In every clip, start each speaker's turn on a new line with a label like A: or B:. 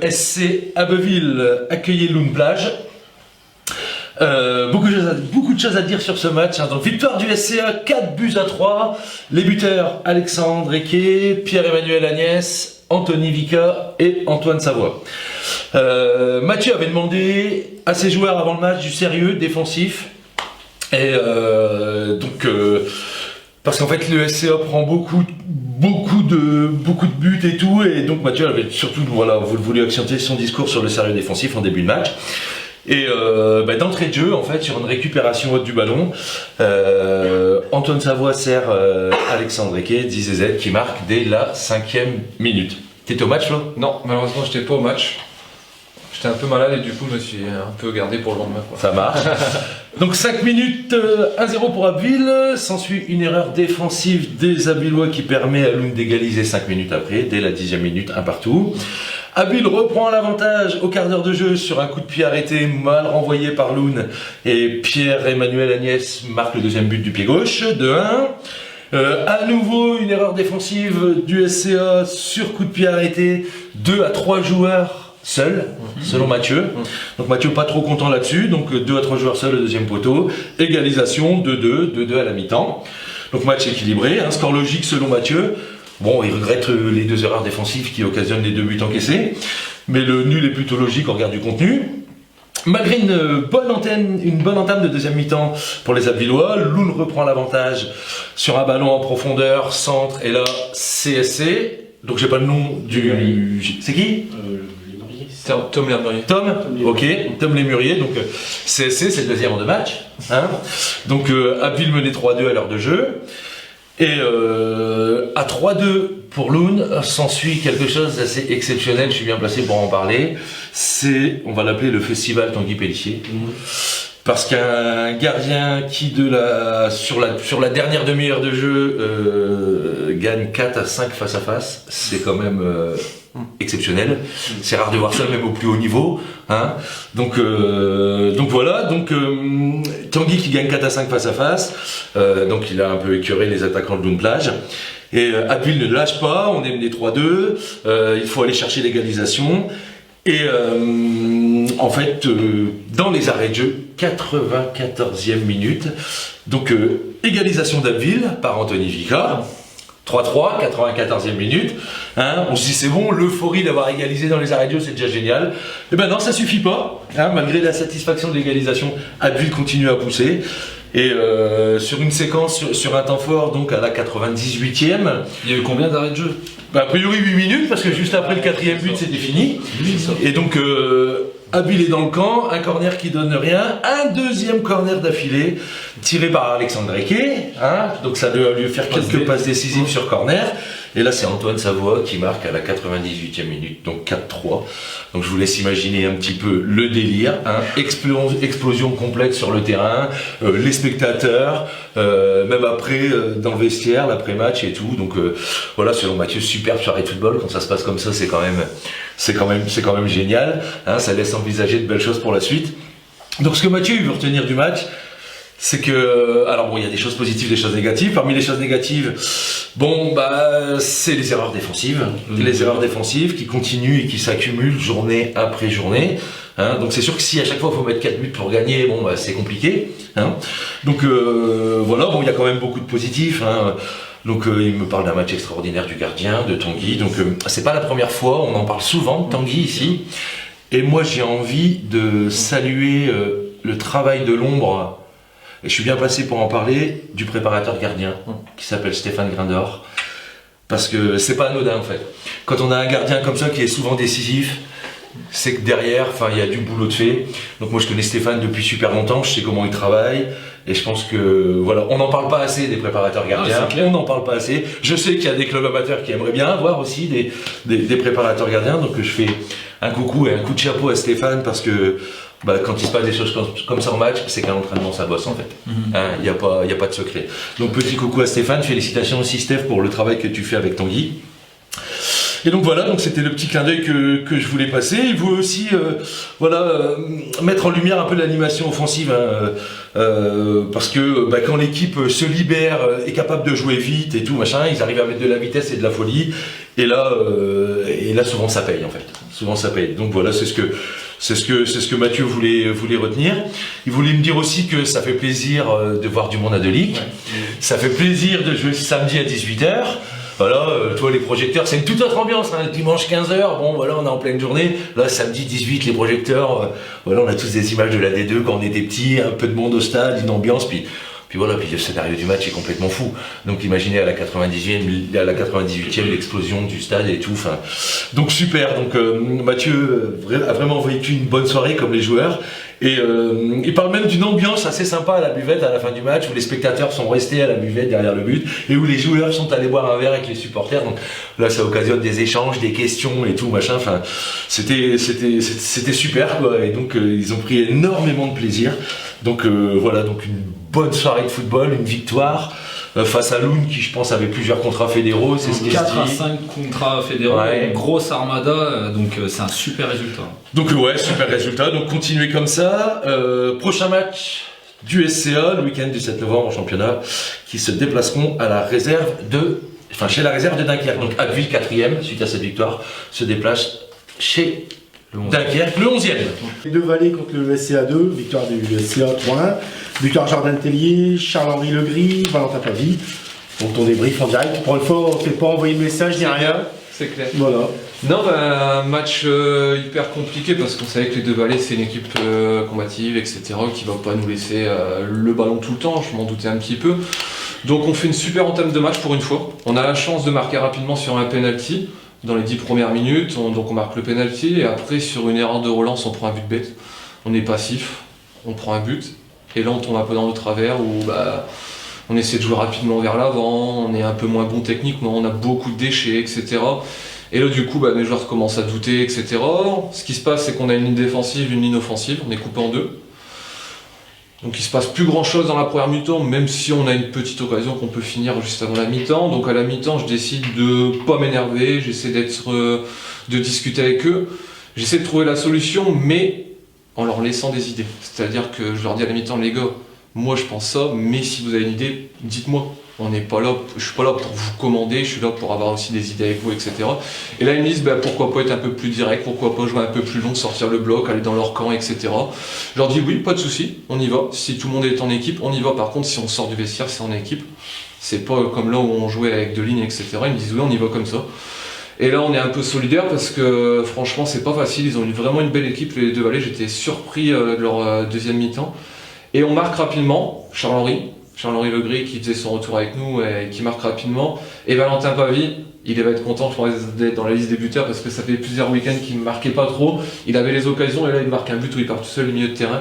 A: SC Abbeville accueillait Loun Plage. Beaucoup de choses à dire sur ce match. Hein. Donc victoire du SCA, 4-3. Les buteurs Alexandre Eke, Pierre-Emmanuel Agnès, Anthony Vica et Antoine Savoie. Mathieu avait demandé à ses joueurs avant le match du sérieux défensif. Et parce qu'en fait le SCA prend beaucoup de buts et tout, et donc Mathieu avait surtout voulu accentuer son discours sur le sérieux défensif en début de match. Et d'entrée de jeu, en fait, sur une récupération haute du ballon, Antoine Savoie sert Alexandre Eke, 10 Z, qui marque dès la 5e minute. T'étais au match, Flo?
B: Non, malheureusement, j'étais pas au match. J'étais un peu malade et du coup, je me suis un peu gardé pour le lendemain. Quoi.
A: Ça marche. Donc 5 minutes, 1-0 pour Abbeville. S'ensuit une erreur défensive des Abbillois qui permet à Loun d'égaliser 5 minutes après, dès la 10e minute, un partout. Abbeville reprend l'avantage au quart d'heure de jeu sur un coup de pied arrêté, mal renvoyé par Loun. Et Pierre-Emmanuel Agnès marque le deuxième but du pied gauche, de 1. À nouveau, une erreur défensive du SCA sur coup de pied arrêté, 2 à 3 joueurs seuls, selon Mathieu. Donc Mathieu pas trop content là-dessus, donc 2 à 3 joueurs seuls, le deuxième poteau. Égalisation, 2-2 à la mi-temps. Donc match équilibré, un score logique selon Mathieu. Bon, il regrette les 2 erreurs défensives qui occasionnent les 2 buts encaissés, mais le nul est plutôt logique au regard du contenu. Malgré une bonne entame de deuxième mi-temps pour les Abbillois, Loun reprend l'avantage sur un ballon en profondeur, centre, et là, CSC. Donc j'ai pas le nom du... C'est qui
B: Tom Lémurier.
A: Tom, ok, Tom Lémurier, donc CSC, c'est le deuxième en 2 matchs. Hein. Donc Abbeville menait 3-2 à l'heure de jeu. Et à 3-2 pour Loun, s'ensuit quelque chose d'assez exceptionnel, je suis bien placé pour en parler. C'est, on va l'appeler le festival Tanguy Pellissier. Parce qu'un gardien qui sur la dernière demi-heure de jeu gagne 4-5 face à face, c'est quand même exceptionnel. C'est rare de voir ça même au plus haut niveau. Hein. Donc voilà, Tanguy qui gagne 4-5 face à face, donc il a un peu écœuré les attaquants de Loun Plage. Et Abbeville ne lâche pas, on est mené 3-2, il faut aller chercher l'égalisation. Et en fait, dans les arrêts de jeu, 94e minute, donc égalisation d'Abbeville par Anthony Vica, 3-3, 94e minute, hein, on se dit c'est bon, l'euphorie d'avoir égalisé dans les arrêts de jeu c'est déjà génial. Et ben non, ça suffit pas, hein, malgré la satisfaction de l'égalisation, Abbeville continue à pousser. Et sur une séquence, sur un temps fort, donc à la 98e.
B: Il y a eu combien d'arrêts de jeu?
A: A priori 8 minutes, parce que juste après le 4e but, c'était fini. Et donc, Abbeville est dans le camp, un corner qui donne rien, un deuxième corner d'affilée, tiré par Alexandre Eke, hein, donc ça doit lui faire quelques passes décisives sur corner. Et là, c'est Antoine Savoie qui marque à la 98e minute, donc 4-3. Donc je vous laisse imaginer un petit peu le délire, hein, explosion complète sur le terrain, les spectateurs, même après dans le vestiaire, l'après-match et tout. Donc voilà, selon Mathieu, superbe soirée de football. Quand ça se passe comme ça, c'est quand même génial. Hein, ça laisse envisager de belles choses pour la suite. Donc ce que Mathieu veut retenir du match, c'est que, alors bon, il y a des choses positives, des choses négatives. Parmi les choses négatives, bon, c'est les erreurs défensives. Les erreurs défensives qui continuent et qui s'accumulent journée après journée. Hein, donc c'est sûr que si à chaque fois il faut mettre 4 buts pour gagner, bon, c'est compliqué. Hein. Donc voilà, bon, il y a quand même beaucoup de positifs. Hein. Donc il me parle d'un match extraordinaire du gardien, de Tanguy. Donc c'est pas la première fois, on en parle souvent de Tanguy ici. Et moi j'ai envie de saluer le travail de l'ombre. Et je suis bien placé pour en parler, du préparateur de gardien, qui s'appelle Stéphane Grindor. Parce que c'est pas anodin en fait. Quand on a un gardien comme ça qui est souvent décisif, c'est que derrière, il y a du boulot de fait. Donc moi je connais Stéphane depuis super longtemps, je sais comment il travaille. Et je pense que, voilà, on n'en parle pas assez des préparateurs gardiens, on n'en parle pas assez. Je sais qu'il y a des clubs amateurs qui aimeraient bien avoir aussi des préparateurs gardiens. Donc je fais un coucou et un coup de chapeau à Stéphane parce que quand il se passe des choses comme ça en match, c'est qu'à l'entraînement ça bosse en fait. Il n'y a pas de secret. Donc petit coucou à Stéphane, félicitations aussi Steph pour le travail que tu fais avec Tanguy. Et donc voilà, donc c'était le petit clin d'œil que je voulais passer. Il veut aussi mettre en lumière un peu l'animation offensive, hein, parce que quand l'équipe se libère, est capable de jouer vite et tout machin, ils arrivent à mettre de la vitesse et de la folie. Et là souvent ça paye en fait. Souvent ça paye. Donc voilà, c'est ce que Mathieu voulait retenir. Il voulait me dire aussi que ça fait plaisir de voir du monde à Delic. Ouais. Ça fait plaisir de jouer samedi à 18h. Voilà, toi les projecteurs, c'est une toute autre ambiance, hein. Dimanche 15h, bon voilà, on est en pleine journée. Là, samedi 18, les projecteurs, voilà, on a tous des images de la D2 quand on était petit, un peu de monde au stade, une ambiance, puis voilà, puis le scénario du match est complètement fou. Donc imaginez à la 98e l'explosion du stade et tout. Enfin, donc super. Donc Mathieu a vraiment vécu une bonne soirée comme les joueurs. Et il parle même d'une ambiance assez sympa à la buvette à la fin du match où les spectateurs sont restés à la buvette derrière le but et où les joueurs sont allés boire un verre avec les supporters. Donc là, ça occasionne des échanges, des questions et tout machin. Enfin, c'était super quoi. Et donc ils ont pris énormément de plaisir. Donc voilà, donc une bonne soirée de football, une victoire. Face à Loun qui je pense avait plusieurs contrats fédéraux, c'est ce qui
C: 4 à 5 contrats fédéraux, ouais. Une grosse armada, donc c'est un super résultat.
A: Donc ouais, super résultat, donc continuez comme ça. Prochain match du SCA, le week-end du 7 novembre en championnat, qui se déplaceront à la réserve chez la réserve de Dunkerque. Donc Abbeville 4e, suite à cette victoire, se déplace chez Dunkerque, le 11e.
D: Les deux Vallées contre le SCA 2, victoire du SCA 3-1. Victoire Jordan Tellier, Charles-Henri Legris, Valentin Pavie. Donc ton débrief en direct. Pour une fois, on ne fait pas envoyer de message ni rien.
B: C'est clair.
D: Voilà.
B: Non, un match hyper compliqué parce qu'on savait que les deux Vallées c'est une équipe combative, etc. qui va pas nous laisser le ballon tout le temps, je m'en doutais un petit peu. Donc on fait une super entame de match pour une fois. On a la chance de marquer rapidement sur un penalty dans les 10 premières minutes. Donc on marque le penalty et après sur une erreur de relance on prend un but bête. On est passif, on prend un but. Et là on tombe un peu dans le travers où on essaie de jouer rapidement vers l'avant, on est un peu moins bon techniquement, on a beaucoup de déchets, etc. Et là du coup mes joueurs commencent à douter, etc. Ce qui se passe c'est qu'on a une ligne défensive, une ligne offensive, on est coupé en deux. Donc il se passe plus grand chose dans la première mi-temps, même si on a une petite occasion qu'on peut finir juste avant la mi-temps. Donc à la mi-temps je décide de pas m'énerver, j'essaie de discuter avec eux, j'essaie de trouver la solution, mais en leur laissant des idées. C'est-à-dire que je leur dis à la mi-temps, les gars, moi je pense ça, mais si vous avez une idée, dites-moi. On n'est pas là, je suis pas là pour vous commander, je suis là pour avoir aussi des idées avec vous, etc. Et là ils me disent, pourquoi pas être un peu plus direct, pourquoi pas jouer un peu plus long, sortir le bloc, aller dans leur camp, etc. Je leur dis oui, pas de souci, on y va. Si tout le monde est en équipe, on y va. Par contre, si on sort du vestiaire, c'est en équipe. C'est pas comme là où on jouait avec deux lignes, etc. Ils me disent oui, on y va comme ça. Et là on est un peu solidaires parce que franchement c'est pas facile, ils ont vraiment une belle équipe les deux Vallées, j'étais surpris de leur deuxième mi-temps. Et on marque rapidement, Charles-Henri Legris qui faisait son retour avec nous et qui marque rapidement. Et Valentin Pavie, il va être content je pense d'être dans la liste des buteurs parce que ça fait plusieurs week-ends qu'il ne marquait pas trop. Il avait les occasions et là il marque un but où il part tout seul au milieu de terrain.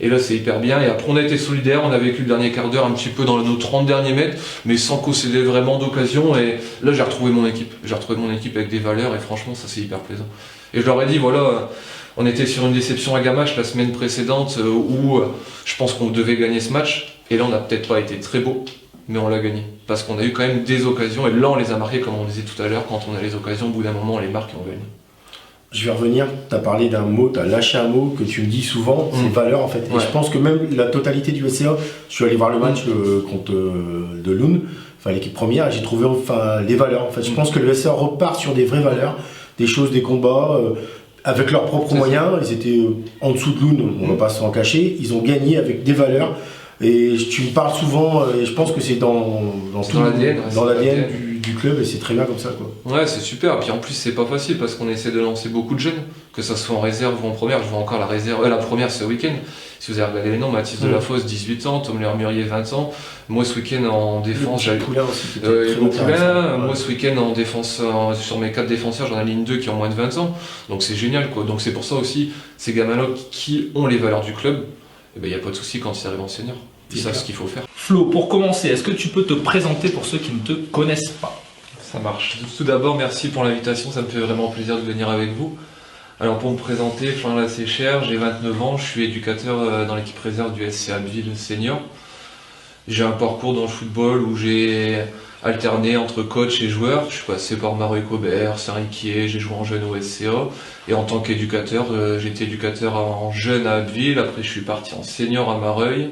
B: Et là c'est hyper bien, et après on a été solidaires, on a vécu le dernier quart d'heure un petit peu dans nos 30 derniers mètres, mais sans concéder vraiment d'occasion, et là j'ai retrouvé mon équipe avec des valeurs, et franchement ça c'est hyper plaisant. Et je leur ai dit voilà, on était sur une déception à Gamache la semaine précédente où je pense qu'on devait gagner ce match, et là on n'a peut-être pas été très beau, mais on l'a gagné, parce qu'on a eu quand même des occasions, et là on les a marquées comme on disait tout à l'heure, quand on a les occasions, au bout d'un moment on les marque et on gagne.
D: Je vais revenir, tu as parlé d'un mot, tu as lâché un mot que tu me dis souvent, c'est valeur en fait. Ouais. Et je pense que même la totalité du SCA, je suis allé voir le match contre de Loun, l'équipe première, et j'ai trouvé les valeurs. En fait. Je pense que le SCA repart sur des vraies valeurs, des choses, des combats, avec leurs propres moyens. Ils étaient en dessous de Loun, on ne va pas s'en cacher, ils ont gagné avec des valeurs. Et tu me parles souvent, et je pense que c'est dans l'ADN du club, et c'est très bien comme ça quoi.
B: Ouais, c'est super, et puis en plus c'est pas facile parce qu'on essaie de lancer beaucoup de jeunes, que ça soit en réserve ou en première. Je vois encore la première ce week-end, si vous avez regardé les noms, Mathis Delafosse 18 ans, Tom Lermurier 20 ans, moi ce week-end en défense, moi ce week-end en défense, sur mes 4 défenseurs j'en ai ligne 2 qui ont moins de 20 ans, donc c'est génial quoi. Donc c'est pour ça aussi, ces gamins-là qui ont les valeurs du club, il n'y a pas de souci quand ils arrivent en senior. Ils savent ce qu'il faut faire.
C: Flo, pour commencer, est-ce que tu peux te présenter pour ceux qui ne te connaissent pas?
B: Ça marche. Tout d'abord, merci pour l'invitation, ça me fait vraiment plaisir de venir avec vous. Alors pour me présenter, Florian Lasséchère, j'ai 29 ans, je suis éducateur dans l'équipe réserve du SCA Abbeville Senior. J'ai un parcours dans le football où j'ai alterné entre coach et joueur. Je suis passé par Mareuil-Cobert, Saint-Riquier, j'ai joué en jeune au SCA. Et en tant qu'éducateur, j'ai été éducateur en jeune à Abbeville, après je suis parti en senior à Mareuil.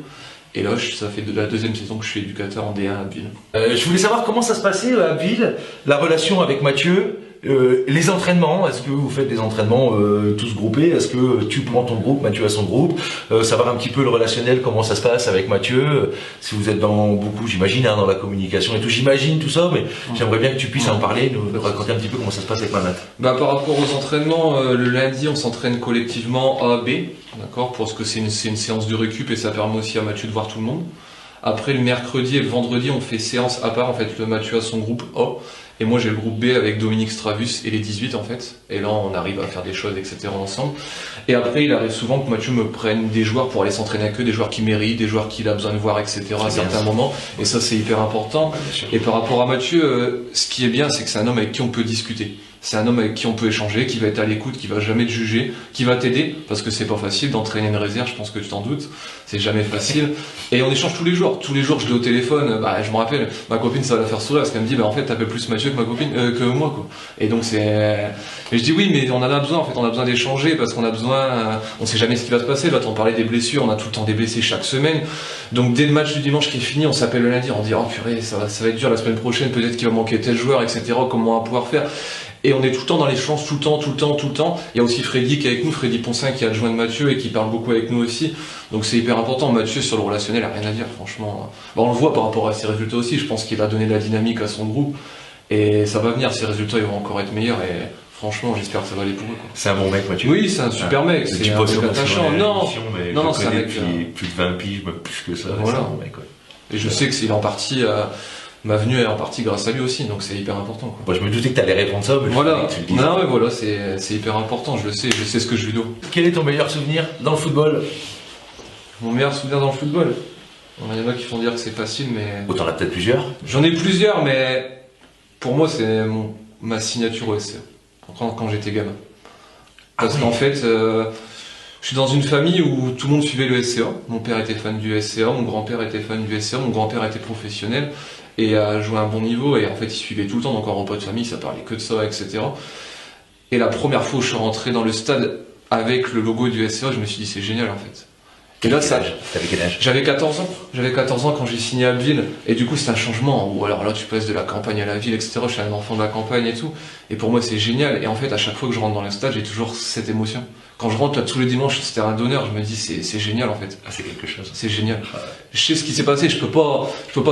B: Et là, ça fait de la deuxième saison que je suis éducateur en D1 à Abbeville.
A: Je voulais savoir comment ça se passait à Abbeville, la relation avec Mathieu, Les entraînements, est-ce que vous faites des entraînements tous groupés? Est-ce que tu prends ton groupe, Mathieu a son groupe? Savoir un petit peu le relationnel, comment ça se passe avec Mathieu, si vous êtes dans beaucoup, j'imagine, dans la communication et tout, j'imagine tout ça, mais j'aimerais bien que tu puisses en parler, nous raconter un petit peu comment ça se passe avec Mamat.
B: Par rapport aux entraînements, le lundi on s'entraîne collectivement A, B, d'accord, parce que c'est une séance de récup et ça permet aussi à Mathieu de voir tout le monde. Après le mercredi et le vendredi on fait séance à part, en fait le Mathieu a son groupe A et moi j'ai le groupe B avec Dominique Stravus et les 18 en fait, et là on arrive à faire des choses etc ensemble. Et après il arrive souvent que Mathieu me prenne des joueurs pour aller s'entraîner avec eux, des joueurs qui méritent, des joueurs qu'il a besoin de voir etc à certains moments, et ça c'est hyper important. Et par rapport à Mathieu, ce qui est bien c'est que c'est un homme avec qui on peut discuter. C'est un homme avec qui on peut échanger, qui va être à l'écoute, qui va jamais te juger, qui va t'aider, parce que c'est pas facile d'entraîner une réserve, je pense que tu t'en doutes, c'est jamais facile. Et on échange tous les jours je l'ai au téléphone, je me rappelle, ma copine ça va la faire sourire, parce qu'elle me dit, en fait t'appelles plus Mathieu que ma copine, que moi quoi. Et donc et je dis oui, mais on en a besoin en fait, on a besoin d'échanger, parce qu'on a besoin, on sait jamais ce qui va se passer, là t'en parlais des blessures, on a tout le temps des blessés chaque semaine. Donc dès le match du dimanche qui est fini, on s'appelle le lundi, on dit, oh purée, ça va être dur la semaine prochaine, peut-être qu'il va manquer tel joueur, etc., comment on va pouvoir faire. Et on est tout le temps dans l'échange, tout le temps. Il y a aussi Freddy qui est avec nous, Freddy Poncin qui est adjoint de Mathieu et qui parle beaucoup avec nous aussi. Donc c'est hyper important. Mathieu sur le relationnel, il a rien à dire, franchement. On le voit par rapport à ses résultats aussi. Je pense qu'il a donné de la dynamique à son groupe. Et ça va venir, ses résultats ils vont encore être meilleurs. Et franchement, j'espère que ça va aller pour eux.
A: C'est un bon mec, Mathieu.
B: Oui, c'est un super mec. C'est un mec attachant. Non, c'est un mec.
A: Plus de 20 piges, plus que ça.
B: Voilà.
A: C'est un bon mec, ouais.
B: Et je sais que c'est en partie. Ma venue est en partie grâce à lui aussi, donc c'est hyper important. Quoi.
A: Bon, je me doutais que tu allais répondre ça, mais
B: voilà.
A: tu le dis.
B: Non, mais voilà, c'est hyper important, je sais ce que je lui dois.
A: Quel est ton meilleur souvenir dans le football?
B: Mon meilleur souvenir dans le football? Il y en a qui font dire que c'est facile, mais...
A: Oh, t'en as peut-être plusieurs?
B: J'en ai plusieurs, mais pour moi, c'est ma signature au SCA, quand j'étais gamin. Parce qu'en fait, je suis dans une famille où tout le monde suivait le SCA. Mon père était fan du SCA, mon grand-père était fan du SCA, mon grand-père était professionnel et a joué à un bon niveau, et en fait il suivait tout le temps, donc en repas de famille ça parlait que de ça, etc. Et la première fois où je suis rentré dans le stade avec le logo du SCA, je me suis dit c'est génial en fait. Et là,
A: T'avais quel âge?
B: J'avais 14 ans. J'avais 14 ans quand j'ai signé à Abbeville. Et du coup, c'est un changement où alors là, tu passes de la campagne à la ville, etc. Je suis un enfant de la campagne et tout. Et pour moi, c'est génial. Et en fait, à chaque fois que je rentre dans le stade, j'ai toujours cette émotion. Quand je rentre là tous les dimanches, c'était un d'honneur, je me dis c'est génial en fait.
A: Ah, c'est quelque chose.
B: C'est génial. Je sais ce qui s'est passé, je peux pas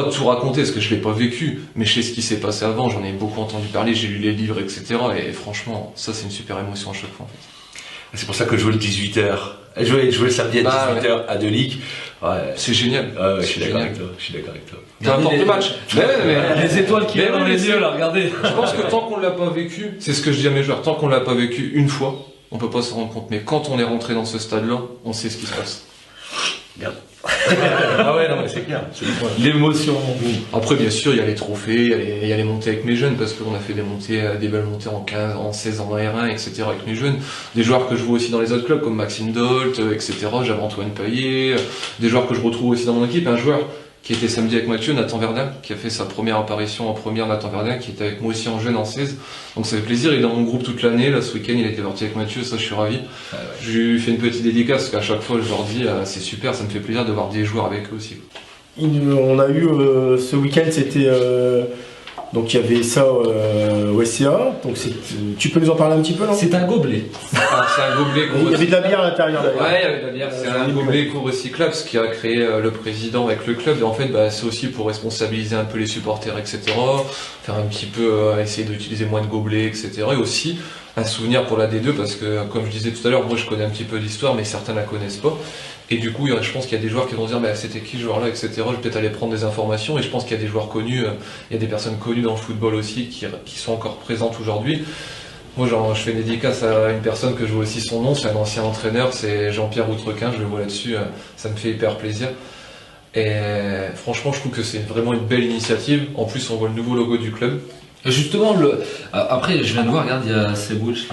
B: tout raconter parce que je l'ai pas vécu, mais je sais ce qui s'est passé avant, j'en ai beaucoup entendu parler, j'ai lu les livres, etc. Et franchement, ça c'est une super émotion à chaque fois en fait.
A: C'est pour ça que je jouais le 18h. Jouer le samedi à 18h à Delic. Ouais.
B: C'est génial.
A: Je suis d'accord avec toi.
B: Peu importe le match.
C: Les étoiles qui ont dans les yeux là, regardez.
B: Je pense que tant qu'on l'a pas vécu, c'est ce que je dis à mes joueurs, tant qu'on l'a pas vécu une fois, on peut pas se rendre compte. Mais quand on est rentré dans ce stade-là, on sait ce qui se passe.
A: Merde. Ah ouais, non mais c'est clair.
C: L'émotion.
B: Après, bien sûr, il y a les trophées, il y a les montées avec mes jeunes, parce qu'on a fait des belles montées en 15, en 16 ans en R1, etc. avec mes jeunes. Des joueurs que je vois aussi dans les autres clubs, comme Maxime Dolt, etc. J'avais Antoine Payet, des joueurs que je retrouve aussi dans mon équipe. Un joueur qui était samedi avec Mathieu, Nathan Verdun, qui a fait sa première apparition en première, Nathan Verdun, qui était avec moi aussi en jeune en 16. Donc ça fait plaisir, il est dans mon groupe toute l'année. Là, ce week-end, il a été parti avec Mathieu, ça je suis ravi.
A: Ah ouais.
B: Je lui fais une petite dédicace, parce qu'à chaque fois, je leur dis, c'est super, ça me fait plaisir de voir des joueurs avec eux aussi.
D: On a eu ce week-end, c'était donc il y avait ça au SCA. Donc tu peux nous en parler un petit peu, non?
C: C'est un gobelet.
B: Alors, c'est un gobelet gros.
D: Il y avait de la bière à l'intérieur d'ailleurs.
B: Ouais, il y avait de la bière. C'est un gobelet co-recyclable, ce qui a créé le président avec le club. Et en fait, c'est aussi pour responsabiliser un peu les supporters, etc. Faire un petit peu, essayer d'utiliser moins de gobelets, etc. Et aussi un souvenir pour la D2, parce que, comme je disais tout à l'heure, moi je connais un petit peu l'histoire, mais certains la connaissent pas. Et du coup, je pense qu'il y a des joueurs qui vont dire c'était qui ce joueur-là, etc. Je vais peut-être aller prendre des informations. Et je pense qu'il y a des joueurs connus, il y a des personnes connues dans le football aussi qui sont encore présentes aujourd'hui. Moi, je fais une dédicace à une personne que je vois aussi son nom, c'est un ancien entraîneur, c'est Jean-Pierre Outrequin, je le vois là-dessus, ça me fait hyper plaisir. Et franchement, je trouve que c'est vraiment une belle initiative. En plus, on voit le nouveau logo du club.
C: Justement, après, je viens de voir, regarde, il y a Sebouch.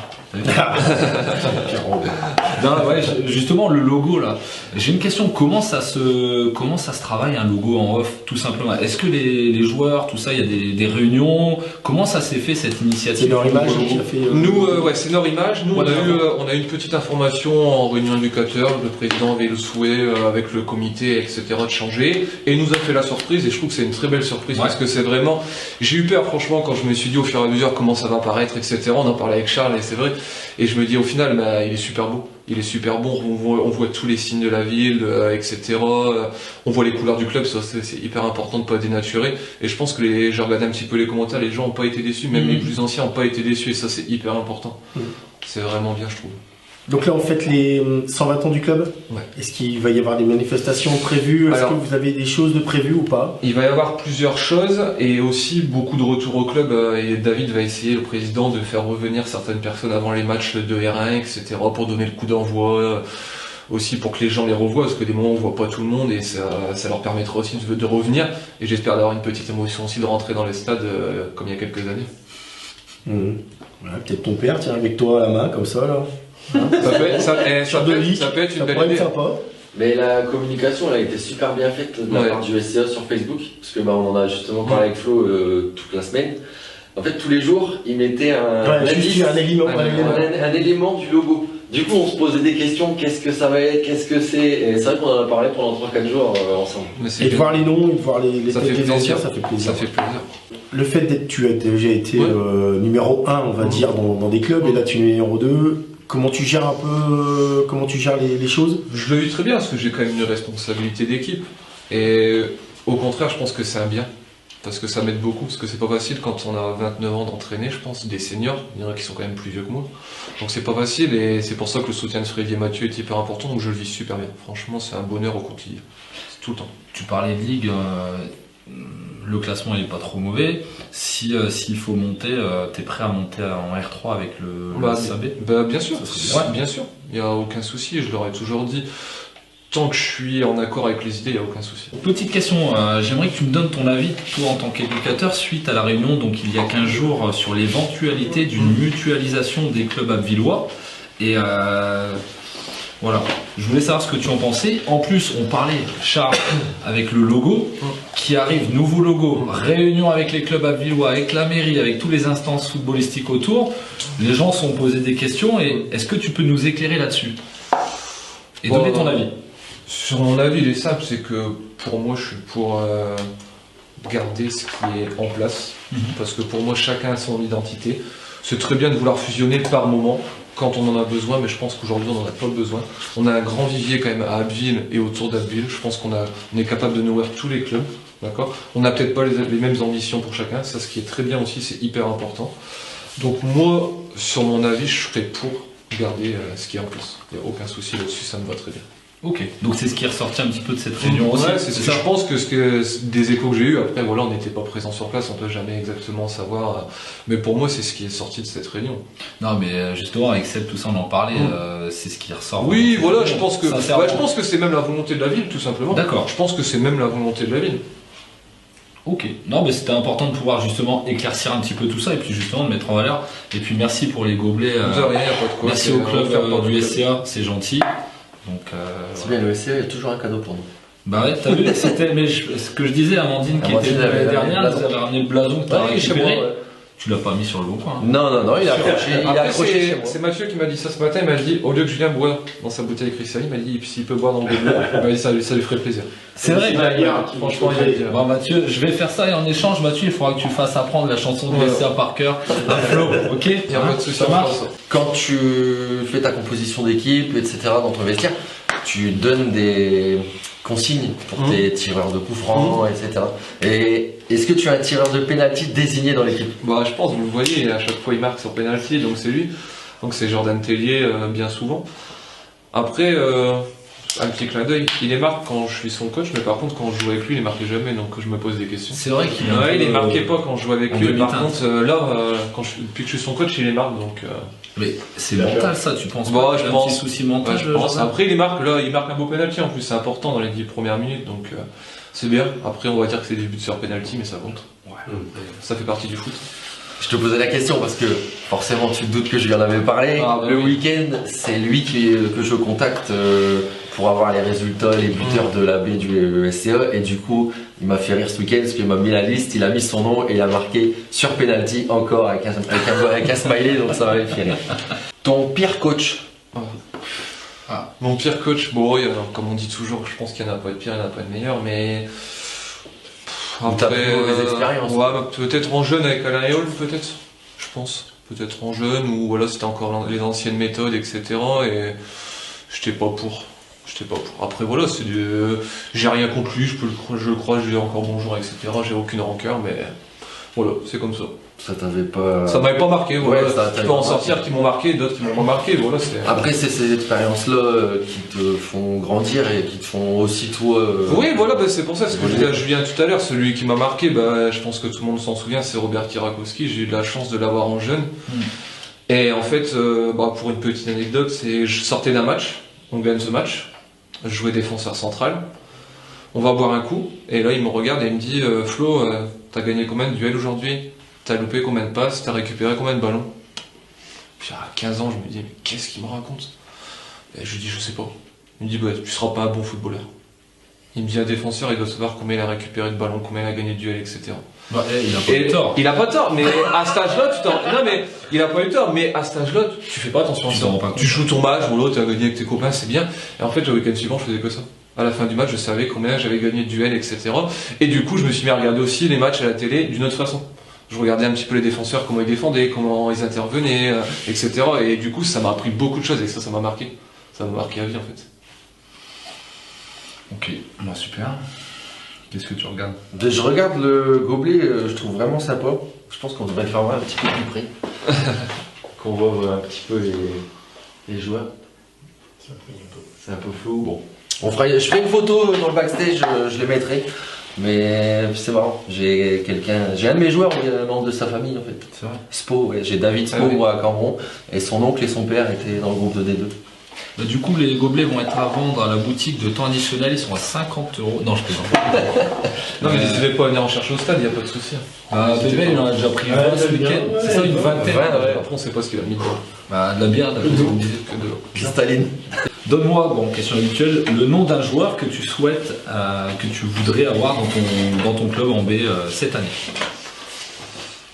C: Non, ouais, justement, le logo là. J'ai une question. Comment ça se travaille un logo en off, tout simplement? Est-ce que les joueurs, tout ça, il y a des réunions? Comment ça s'est fait cette initiative?
D: C'est leur image qui a fait.
B: Nous, c'est leur image. Nous, on a eu une petite information en réunion éducateur. Le président avait le souhait avec le comité, etc., de changer, et il nous a fait la surprise. Et je trouve que c'est une très belle surprise parce que c'est vraiment. J'ai eu peur, franchement, quand je me suis dit au fur et à mesure comment ça va paraître, etc. On en parlait avec Charles et c'est vrai. Et je me dis au final, il est super beau. Il est super bon, on voit tous les signes de la ville, etc. On voit les couleurs du club, ça c'est hyper important de pas dénaturer. Et je pense que j'ai regardé un petit peu les commentaires, les gens n'ont pas été déçus, même les plus anciens n'ont pas été déçus, et ça c'est hyper important. C'est vraiment bien, je trouve.
D: Donc là, on fête les 120 ans du club.
B: Ouais.
D: Est-ce qu'il va y avoir des manifestations prévues? Est-ce que vous avez des choses de prévues ou pas?
B: Il va y avoir plusieurs choses et aussi beaucoup de retours au club. Et David va essayer, le président, de faire revenir certaines personnes avant les matchs de R1, etc. pour donner le coup d'envoi. Aussi pour que les gens les revoient, parce que des moments où on voit pas tout le monde et ça leur permettra aussi de revenir. Et j'espère d'avoir une petite émotion aussi de rentrer dans les stades comme il y a quelques années.
D: Voilà, peut-être ton père, tiens, avec toi à la main, comme ça là.
B: Ça peut être une belle idée.
D: Sympa.
E: Mais la communication elle a été super bien faite de la part du SCA sur Facebook, parce que on en a justement parlé avec Flo toute la semaine. En fait, tous les jours, ils mettaient un élément du logo. Du coup, on se posait des questions, qu'est-ce que ça va être, qu'est-ce que c'est. Et c'est vrai qu'on en a parlé pendant 3-4 jours ensemble.
D: Et de voir les noms, et de voir les têtes des anciens, ça fait plaisir.
B: Ça fait plaisir.
D: Le fait d'être, tu as déjà été numéro 1, on va dire, dans des clubs, et là tu es numéro 2. Comment tu gères un peu, les choses?
B: Je le vis très bien parce que j'ai quand même une responsabilité d'équipe. Et au contraire, je pense que c'est un bien. Parce que ça m'aide beaucoup, parce que c'est pas facile quand on a 29 ans d'entraîner, je pense, des seniors. Il y en a qui sont quand même plus vieux que moi. Donc c'est pas facile et c'est pour ça que le soutien de Freddy et Mathieu est hyper important, donc je le vis super bien. Franchement, c'est un bonheur au quotidien. C'est tout le temps.
C: Tu parlais de ligue. Le classement n'est pas trop mauvais. S'il faut monter, tu es prêt à monter en R3 avec le SAB?
B: Bien sûr, bien sûr. Il n'y a aucun souci, je leur ai toujours dit. Tant que je suis en accord avec les idées, il n'y a aucun souci.
C: Petite question, j'aimerais que tu me donnes ton avis, toi en tant qu'éducateur, suite à la réunion, donc il y a 15 jours, sur l'éventualité d'une mutualisation des clubs abvillois. Et voilà, je voulais savoir ce que tu en pensais. En plus, on parlait, Charles, avec le logo qui arrive, nouveau logo, réunion avec les clubs abvillois, avec la mairie, avec toutes les instances footballistiques autour. Les gens se sont posés des questions et est-ce que tu peux nous éclairer là-dessus et donner ton avis?
B: Sur mon avis, il est simple, c'est que pour moi, je suis pour garder ce qui est en place. Parce que pour moi, chacun a son identité. C'est très bien de vouloir fusionner par moment, quand on en a besoin, mais je pense qu'aujourd'hui, on n'en a pas besoin. On a un grand vivier quand même à Abbeville et autour d'Abbeville. Je pense qu'on est capable de nourrir tous les clubs. D'accord. On n'a peut-être pas les mêmes ambitions pour chacun. Ça, ce qui est très bien aussi, c'est hyper important. Donc moi, sur mon avis, je serais pour garder ce qui est en place. Il n'y a aucun souci là-dessus, ça me va très bien.
C: Ok, donc c'est ce qui est ressorti un petit peu de cette réunion aussi.
B: Ouais, c'est ça. Je pense que des échos que j'ai eu, après voilà, on n'était pas présent sur place, on peut jamais exactement savoir. Mais pour moi, c'est ce qui est sorti de cette réunion.
C: Non, mais justement, avec Seb, tout ça, on en parlait, c'est ce qui ressort.
B: Oui, voilà, je pense que c'est même la volonté de la ville, tout simplement.
C: D'accord.
B: Je pense que c'est même la volonté de la ville.
C: Ok, non mais c'était important de pouvoir justement éclaircir un petit peu tout ça et puis justement de mettre en valeur. Et puis merci pour les gobelets.
B: Vous avez rien, pas de quoi.
C: Merci au club du SCA, c'est gentil. Donc,
E: c'est bien, le SCA, il y a toujours un cadeau pour nous.
C: Bah ouais, t'as vu, c'était ce que je disais, Amandine qui était l'année dernière, nous avait ramené le blason que t'as récupéré. Tu l'as pas mis sur le bon coin.
E: Non, il a accroché. Chez moi.
B: C'est Mathieu qui m'a dit ça ce matin, il m'a dit, au lieu que Julien boive dans sa bouteille cristalline, il m'a dit s'il peut boire dans le gobelet, il m'a dit ça lui ferait plaisir.
C: C'est vrai,
B: franchement,
C: bon Mathieu, je vais faire ça et en échange, Mathieu, il faudra que tu fasses apprendre la chanson de SCA par cœur à Flo, ok?
B: Il y a pas de souci,
C: ça marche.
E: Quand tu fais ta composition d'équipe, etc., dans ton vestiaire, tu donnes des consignes pour tes tireurs de coups francs, etc. Et est-ce que tu as un tireur de pénalty désigné dans l'équipe?
B: Bah, je pense, vous le voyez, à chaque fois il marque sur pénalty, donc c'est lui. Donc c'est Jordan Tellier bien souvent. Après, un petit clin d'œil, il les marque quand je suis son coach, mais par contre quand je joue avec lui, il les marquait jamais, donc je me pose des questions.
C: C'est vrai qu'il
B: il les marquait pas quand je joue avec lui, mais par contre depuis que je suis son coach, il les marque, donc...
C: Mais c'est mental ça, tu penses
B: pas?
C: Je pense. Un petit souci mental.
B: Je pense. Après il marque un beau penalty en plus, c'est important dans les 10 premières minutes, donc c'est bien. Après on va dire que c'est des buts sur penalty, mais ça compte. Ouais. Ça fait partie du foot.
E: Je te posais la question parce que forcément tu te doutes que je lui en avais parlé.
C: Ah, bah
E: le
C: oui.
E: week-end, c'est lui que je contacte pour avoir les résultats, les buteurs de la B du SCA. Et du coup, il m'a fait rire ce week-end parce qu'il m'a mis la liste, il a mis son nom et il a marqué sur penalty encore avec un smiley, donc ça m'avait fait rire. Ton pire coach?
B: Mon pire coach, bon, oui, alors, comme on dit toujours, je pense qu'il n'y en a pas de pire, il n'y en a pas de meilleur, mais.
E: T'as plus mauvaise expérience.
B: Ouais, bah, peut-être en jeune avec Alain Ayol, peut-être, je pense. Peut-être en jeune, ou voilà, c'était encore les anciennes méthodes, etc. Et j'étais pas pour. Après, voilà, c'est du. J'ai rien contre lui, je le crois, je lui dis encore bonjour, etc. J'ai aucune rancœur, mais. Voilà, c'est comme ça.
E: Ça t'avait pas.
B: Ça m'avait pas marqué, voilà.
E: Ouais, ça
B: Je
E: t'avait
B: peux en
E: pas
B: sortir qui m'ont marqué, d'autres qui m'ont pas marqué, voilà.
E: Après, c'est ces expériences-là qui te font grandir et qui te font aussi toi.
B: Oui, voilà, bah, c'est pour ça, ce que je disais à Julien tout à l'heure, celui qui m'a marqué, bah, je pense que tout le monde s'en souvient, c'est Robert Kierakowski. J'ai eu de la chance de l'avoir en jeune. Et en fait, bah, pour une petite anecdote, je sortais d'un match, on gagne ce match, je jouais défenseur central, on va boire un coup, et là il me regarde et il me dit Flo, t'as gagné combien de duels aujourd'hui? T'as loupé combien de passes? T'as récupéré combien de ballons? Puis à 15 ans, je me dis mais qu'est-ce qu'il me raconte? Et je lui dis je sais pas. Il me dit bah tu seras pas un bon footballeur. Il me dit un défenseur, il doit savoir combien il a récupéré de ballons, combien il a gagné de duels, etc.
C: Bah, il a pas eu tort.
B: Il a pas tort, mais à cet âge-là, non mais il a pas eu tort, mais à cet âge-là, tu fais pas attention à
C: Tu
B: ça.
C: t'en rends pas compte.
B: Tu joues ton match, ou l'autre, tu as gagné avec tes copains, c'est bien. Et en fait, le week-end suivant, je faisais que ça. À la fin du match, je savais combien j'avais gagné de duels, etc. Et du coup, je me suis mis à regarder aussi les matchs à la télé d'une autre façon. Je regardais un petit peu les défenseurs, comment ils défendaient, comment ils intervenaient, etc. Et du coup, ça m'a appris beaucoup de choses et ça m'a marqué. Ça m'a marqué à vie en fait.
C: Ok, bah, super. Qu'est-ce que tu regardes?
E: Je regarde le gobelet, je trouve vraiment sympa. Je pense qu'on devrait le faire voir un petit peu plus près. Qu'on voit un petit peu les joueurs. C'est un peu flou. Bon. Je ferai une photo dans le backstage, je les mettrai. Mais c'est marrant, j'ai un de mes joueurs, il y a un membre de sa famille en fait.
C: C'est vrai.
E: Spo, ouais, j'ai David Spo
B: Ah oui.
E: moi à Cambron, et son oncle et son père étaient dans le groupe de D2.
C: Bah, du coup, les gobelets vont être à vendre à la boutique de temps additionnel, ils sont à 50 €. Non, je plaisante.
B: Non mais n'hésitez pas à venir en chercher au stade, il n'y a pas de souci.
C: Bah, bébé, il en a déjà pris 20 ce week-end. C'est ça, une vingtaine.
B: Après on sait pas ce qu'il a mis dedans.
C: Bah, de la bière, d'après ce qu'on me disait.
B: Que de l'eau.
E: Cristalline.
C: Donne-moi, bon, question habituelle, le nom d'un joueur que tu souhaites, que tu voudrais avoir dans ton club en B cette année.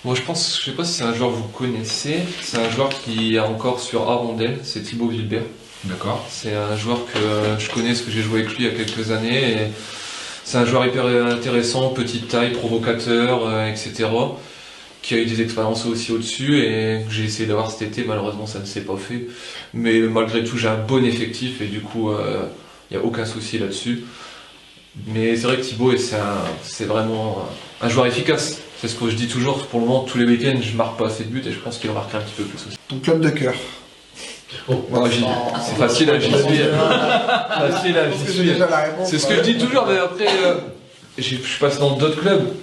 B: Moi je sais pas si c'est un joueur que vous connaissez, c'est un joueur qui est encore sur Arondel, c'est Thibaut Vilbert.
C: D'accord.
B: C'est un joueur que je connais parce que j'ai joué avec lui il y a quelques années. Et c'est un joueur hyper intéressant, petite taille, provocateur, etc. Qui a eu des expériences aussi au-dessus et que j'ai essayé d'avoir cet été. Malheureusement, ça ne s'est pas fait. Mais malgré tout, j'ai un bon effectif et du coup, il n'y a aucun souci là-dessus. Mais c'est vrai que Thibaut, c'est vraiment un joueur efficace. C'est ce que je dis toujours. Pour le moment, tous les week-ends, je marque pas assez de buts et je pense qu'il en marquera un petit peu plus aussi.
F: Ton club de cœur.
B: C'est facile, j'y suis. Facile, j'y suis.
F: Déjà la réponse.
B: C'est ce que je dis toujours, mais après, je suis passé dans d'autres clubs.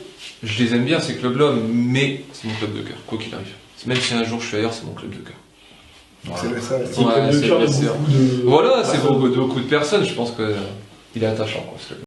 B: Je les aime bien, ces clubs-là, mais c'est mon club de cœur, quoi qu'il arrive. Même si un jour je suis ailleurs, c'est mon club de cœur.
F: C'est le ça.
B: Ouais, c'est le cœur de beaucoup de... Voilà, c'est beaucoup de personnes, je pense qu'il est attachant, quoi, ce club.